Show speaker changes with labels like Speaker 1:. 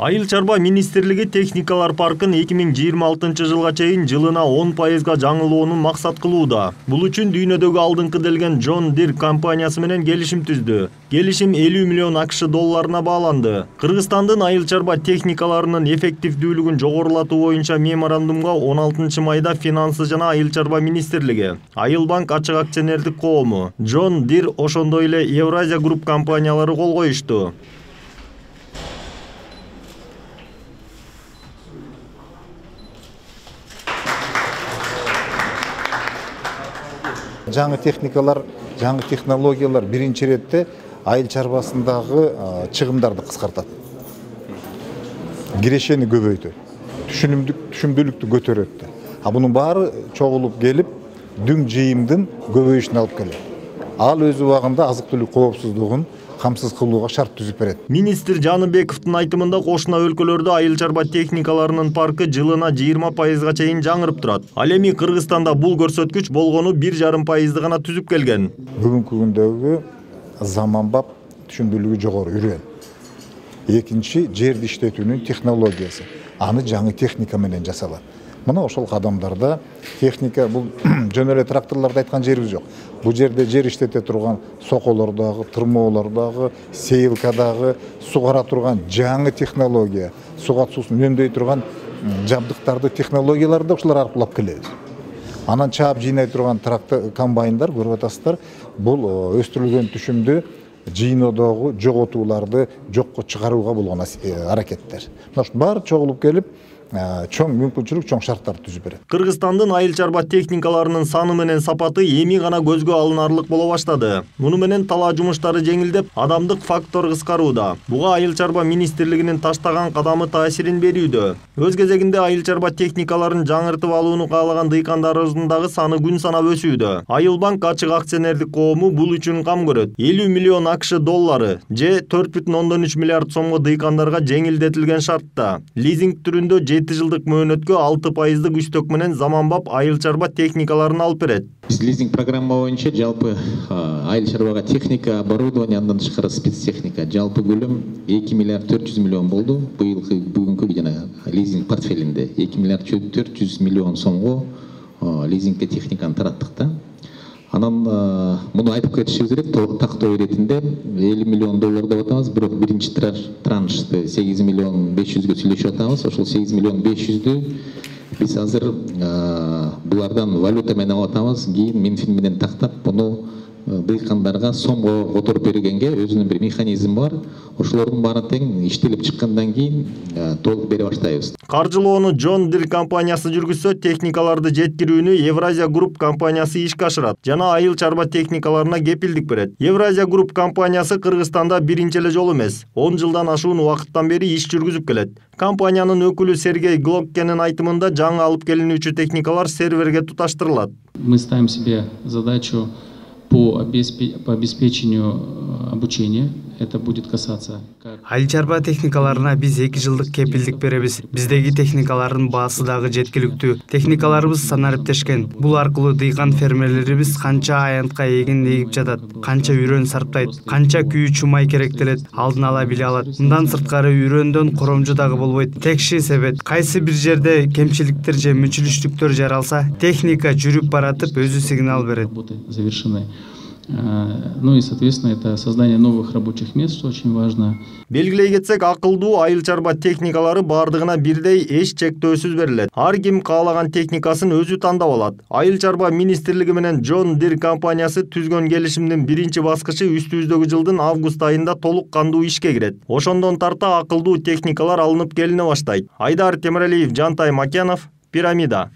Speaker 1: Айыл чарба министрлиги техникалар паркын 2026 жылга чейин жылына 10% жаңылоону максат кылууда. Бул үчүн дүйнөдөгү алдыңкы делген John Deere компаниясы менен келишим түздү. Келишим 50 миллион акш долларына бааланды. Кыргызстандын айыл чарба техникаларынын эффективдүүлүгүн жогорулатуу боюнча меморандумга 16 майда Финансы жана айыл чарба министрлиги, Айыл банк ачык акционердик коому, John Deere ошондой эле Евразия групп компаниялары кол коюшту.
Speaker 2: Жаңы техникалар, жаңы технологиялар биринчи иретте айыл чарбасындагы чыгымдарды кыскартат. Кирешени көбөйтөт. Түшүмдүүлүктү көтөрөт. Бунун баары чогулуп келип, дүң жыйымдын көбөйүшүнө алып келет. Ал өз убагында азык-түлүк коопсуздугун камсыз кылууга шарт түзүп берет.
Speaker 1: Министр Жаныбековдун айтымында кошуна өлкөлөрдө айыл чарба техникаларынын паркы жылына 20% чейин жаңырып турат. Ал эми Кыргызстанда бул көрсөткүч болгону 1,5% гана түзүп келген.
Speaker 2: Бүгүнкү күндөгү заманбап түшүмдүүлүгү жогору үрөн. Экинчи, жерди иштетүүнүн технологиясы. Аны жаңы техника менен жасалат. Мына ошол кадамдарда техника бул жөн эле тракторлорду айткан жерибиз жок. Бул жерде жер иштете турган соколордогу, тырмоолордогу, сейилкадагы сугара турган жаңы технология, сугат суусун үнөмдөй турган жабдыктарды, технологияларды ушулар аркылуу алып келебиз. Анан чаап жыйнай турган трактор комбайндар, көрүп атасыздар, бул өстүрүлгөн түшүмдү жыйноодогу жоготууларды жокко чыгарууга болгон аракеттер. Мына ушунун баары чогулуп келип, чоң мүмкүнчүлүк, чоң шарттар түзүп берет.
Speaker 1: Кыргызстандын айыл чарба техникаларынын саны менен сапаты эми гана көзгө алынарлык боло баштады. Муну менен талаа жумуштары жеңилдеп, адамдык фактор кыскарууда. Буга айыл чарба министрлигинин таштаган кадамы таасирин берүүдө. Өз кезегинде айыл чарба техникаларын жаңыртып алууну каалаган дыйкандарыбыздын дагы саны күн санап өсүүдө. Айыл банк ачык акционердик коому бул үчүн кам көрөт. 50 миллион акш доллары же 4,3 миллиард сомго дыйкандарга жеңилдетилген шартта лизинг түрүндө 7 жылдык мөөнөткө 6% үстөк менен заманбап айыл чарба техникаларын алып берет.
Speaker 3: Биз лизинг программа боюнча жалпы айыл чарбага техника, оборудование, андан тышкары спецтехника жалпы көлөм 2 миллиард 400 миллион болду. Бүгүнкү жана лизинг портфелинде 2 миллиард 400 миллион сомго лизингке техниканы тараттык да. Анан муну айтып кетишибиз керек, тактоо иретинде 50 миллион доллар деп атабыз, бирок биринчи траншты 8 миллион 500гө сүйлөшүп атабыз. Ошол 8 миллион 500дү биз азыр булардан валюта менен алып атабыз, кийин Минфин менен тактап, буну дыйкандарга сомго которуп бергенге өзүнүн бир механизми бар. Ошолордун баары тең иштелип чыккандан кийин толук бере баштайбыз.
Speaker 1: Каржылоону John Deere компаниясы жүргүзсө, техникаларды жеткирүүнү Евразия групп компаниясы ишке ашырат жана айыл чарба техникаларына кепилдик берет. Евразия групп компаниясы Кыргызстанда биринчи эле жолу эмес, 10 жылдан ашуун убакыттан бери иш жүргүзүп келет. Компаниянын өкүлү Сергей Глоккенин айтымында жаңы алып келинүүчү техникалар серверге туташтырылат.
Speaker 4: Мы ставим себе задачу по обеспечению обучения. Это будет касаться.
Speaker 5: Айыл чарба техникаларына биз 2 жылдык кепилдик беребиз. Биздеги техникалардын баасы дагы жеткиликтүү. Техникаларыбыз санариптешкен. Бул аркылуу дыйкан фермерлерибиз канча аянтка эгин эгип жатат, канча үрөн сарптайт, канча күйүүчү май керектелет, алдын ала биле алат. Мындан сырткары үрөндөн коромжу дагы болбойт. Текши себет. Кайсы бир жерде кемчиликтер же мүчүлүштүктөр жаралса, техника жүрүп баратып өзү сигнал берет.
Speaker 4: Завершены. Ну и, соответственно, это создание новых рабочих мест, что очень важно.
Speaker 1: Белгилей кетсек, акылдуу айыл чарба техникалары бардыгына бирдей эч чектөөсүз берилет. Ар ким каалаган техникасын өзү тандап алат. Айыл чарба министрлиги менен John Deere компаниясы түзгөн келишимдин биринчи баскычы үстүбүздөгү жылдын август айында толук кандуу ишке кирет. Ошондон тарта акылдуу техникалар алынып келине баштайт. Айдар Темиралиев, Жантай Макенов, Пирамида.